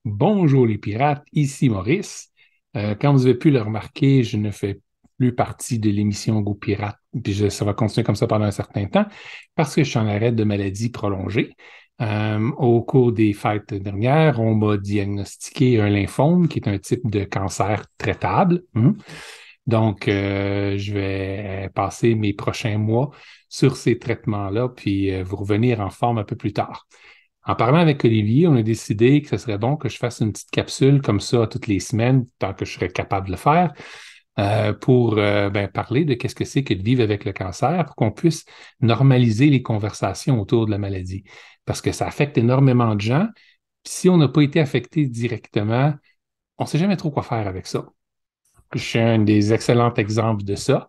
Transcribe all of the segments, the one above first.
Bonjour les pirates, ici Maurice. Comme vous avez pu le remarquer, je ne fais plus partie de l'émission Go Pirate, puis ça va continuer comme ça pendant un certain temps parce que je suis en arrêt de maladie prolongée. Au cours des fêtes dernières, on m'a diagnostiqué un lymphome, qui est un type de cancer traitable. Donc, je vais passer mes prochains mois sur ces traitements-là, puis vous revenir en forme un peu plus tard. En parlant avec Olivier, on a décidé que ce serait bon que je fasse une petite capsule comme ça toutes les semaines, tant que je serais capable de le faire, pour parler de qu'est-ce que c'est que de vivre avec le cancer, pour qu'on puisse normaliser les conversations autour de la maladie. Parce que ça affecte énormément de gens. Puis si on n'a pas été affecté directement, on ne sait jamais trop quoi faire avec ça. Je suis un des excellents exemples de ça.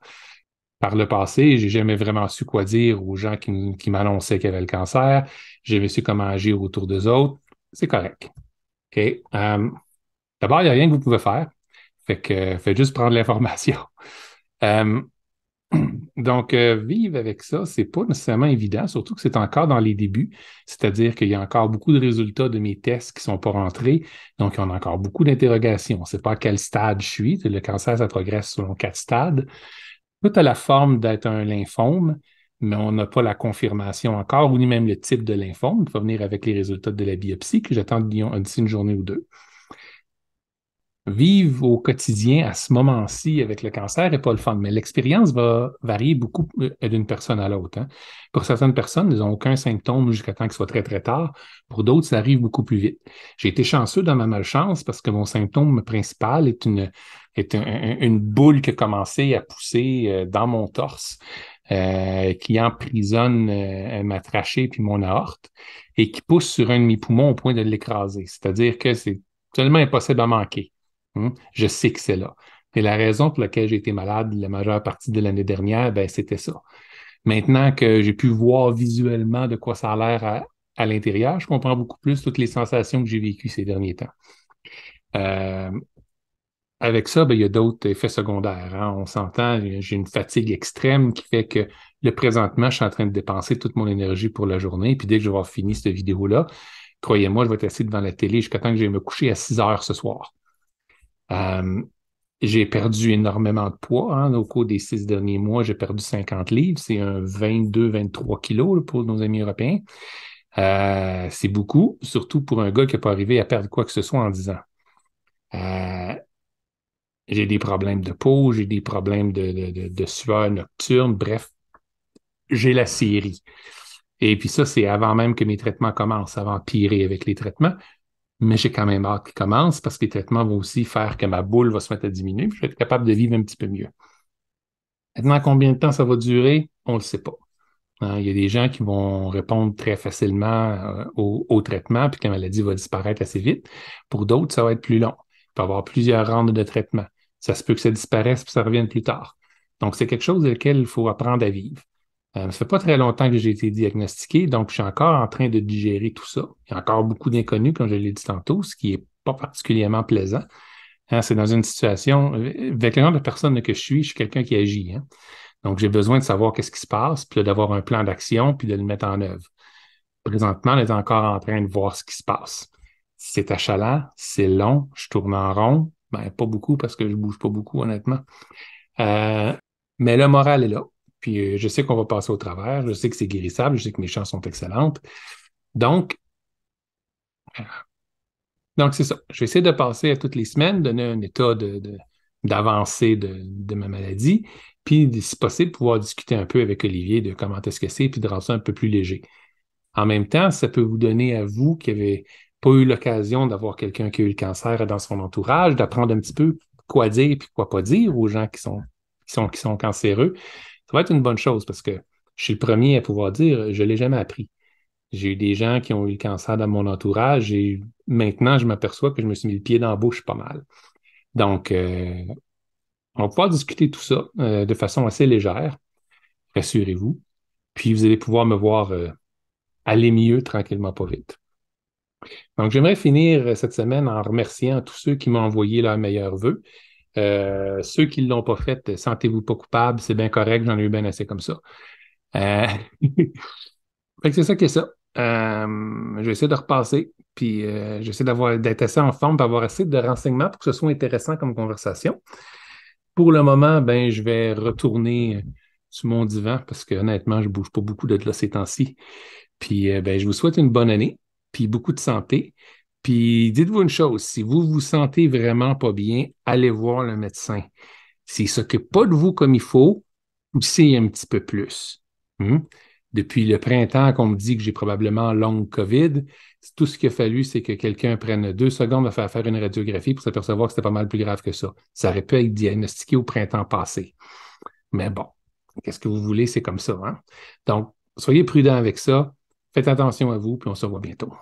Par le passé, j'ai jamais vraiment su quoi dire aux gens qui m'annonçaient qu'ils avaient le cancer. J'ai jamais su comment agir autour d'eux autres. C'est correct. OK? D'abord, il n'y a rien que vous pouvez faire. Fait que faites juste prendre l'information. Euh, donc, vivre avec ça, c'est pas nécessairement évident, surtout que c'est encore dans les débuts. C'est-à-dire qu'il y a encore beaucoup de résultats de mes tests qui ne sont pas rentrés. Donc, on a encore beaucoup d'interrogations. On ne sait pas à quel stade je suis. Le cancer, ça progresse selon 4 stades. Tout a la forme d'être un lymphome, mais on n'a pas la confirmation encore, ou ni même le type de lymphome. Il va venir avec les résultats de la biopsie que j'attends d'ici une journée ou deux. Vivre au quotidien à ce moment-ci avec le cancer n'est pas le fun, mais l'expérience va varier beaucoup d'une personne à l'autre. Pour certaines personnes, ils n'ont aucun symptôme jusqu'à temps qu'il soit très, très tard. Pour d'autres, ça arrive beaucoup plus vite. J'ai été chanceux dans ma malchance parce que mon symptôme principal est une boule qui a commencé à pousser dans mon torse, qui emprisonne ma trachée puis mon aorte et qui pousse sur un de mes poumons au point de l'écraser. C'est-à-dire que c'est tellement impossible à manquer. Je sais que c'est là. Et la raison pour laquelle j'ai été malade la majeure partie de l'année dernière, ben, c'était ça. Maintenant que j'ai pu voir visuellement de quoi ça a l'air à l'intérieur, je comprends beaucoup plus toutes les sensations que j'ai vécues ces derniers temps. Euh, Avec ça, ben, il y a d'autres effets secondaires. On s'entend, j'ai une fatigue extrême qui fait que présentement, je suis en train de dépenser toute mon énergie pour la journée. Puis dès que je vais avoir fini cette vidéo-là, croyez-moi, je vais être assis devant la télé jusqu'à temps que je vais me coucher à 6 heures ce soir. Euh, j'ai perdu énormément de poids au cours des 6 derniers mois. J'ai perdu 50 livres. C'est un 22-23 kilos là, pour nos amis européens. C'est beaucoup, surtout pour un gars qui n'a pas arrivé à perdre quoi que ce soit en 10 ans. Euh, j'ai des problèmes de peau, j'ai des problèmes de sueur nocturne. Bref, j'ai la série. Et puis ça, c'est avant même que mes traitements commencent, avant de pirer avec les traitements. Mais j'ai quand même hâte qu'ils commencent parce que les traitements vont aussi faire que ma boule va se mettre à diminuer, puis je vais être capable de vivre un petit peu mieux. Maintenant, combien de temps ça va durer, on ne le sait pas. Il y a des gens qui vont répondre très facilement au traitement, puis que la maladie va disparaître assez vite. Pour d'autres, ça va être plus long. Il peut y avoir plusieurs rounds de traitement. Ça se peut que ça disparaisse puis ça revienne plus tard. Donc, c'est quelque chose avec lequel il faut apprendre à vivre. Ça fait pas très longtemps que j'ai été diagnostiqué, donc je suis encore en train de digérer tout ça. Il y a encore beaucoup d'inconnus, comme je l'ai dit tantôt, ce qui n'est pas particulièrement plaisant. C'est dans une situation, avec le genre de personne que je suis quelqu'un qui agit. Donc, j'ai besoin de savoir qu'est-ce qui se passe, puis d'avoir un plan d'action, puis de le mettre en œuvre. Présentement, on est encore en train de voir ce qui se passe. C'est achalant, c'est long, je tourne en rond. Ben, pas beaucoup parce que je bouge pas beaucoup, honnêtement. Euh, mais le moral est là. Puis je sais qu'on va passer au travers, je sais que c'est guérissable, je sais que mes chances sont excellentes. Donc, donc c'est ça. Je vais essayer de passer à toutes les semaines, donner un état d'avancée de ma maladie, puis si possible, pouvoir discuter un peu avec Olivier de comment est-ce que c'est, puis de rendre ça un peu plus léger. En même temps, ça peut vous donner à vous qui n'avez pas eu l'occasion d'avoir quelqu'un qui a eu le cancer dans son entourage, d'apprendre un petit peu quoi dire et quoi pas dire aux gens qui sont cancéreux. Ça va être une bonne chose parce que je suis le premier à pouvoir dire, je ne l'ai jamais appris. J'ai eu des gens qui ont eu le cancer dans mon entourage et maintenant, je m'aperçois que je me suis mis le pied dans la bouche pas mal. Donc, on va pouvoir discuter tout ça de façon assez légère, rassurez-vous. Puis, vous allez pouvoir me voir aller mieux tranquillement, pas vite. Donc, j'aimerais finir cette semaine en remerciant tous ceux qui m'ont envoyé leurs meilleurs vœux. Ceux qui ne l'ont pas fait, sentez-vous pas coupable, c'est bien correct, j'en ai eu bien assez comme ça. Euh, Fait que c'est ça qui est ça. Je vais essayer de repasser, puis j'essaie d'être assez en forme, d'avoir assez de renseignements pour que ce soit intéressant comme conversation. Pour le moment, ben, je vais retourner sur mon divan parce que honnêtement, je ne bouge pas beaucoup de là ces temps-ci. Puis ben, je vous souhaite une bonne année, puis beaucoup de santé. Puis dites-vous une chose, si vous vous sentez vraiment pas bien, allez voir le médecin. S'il ne s'occupe pas de vous comme il faut, poussez un petit peu plus. Hmm? Depuis le printemps qu'on me dit que j'ai probablement long COVID, tout ce qu'il a fallu, c'est que quelqu'un prenne 2 secondes à faire une radiographie pour s'apercevoir que c'était pas mal plus grave que ça. Ça aurait pu être diagnostiqué au printemps passé. Mais bon, qu'est-ce que vous voulez, c'est comme ça, hein? Donc, soyez prudents avec ça. Faites attention à vous, puis on se revoit bientôt.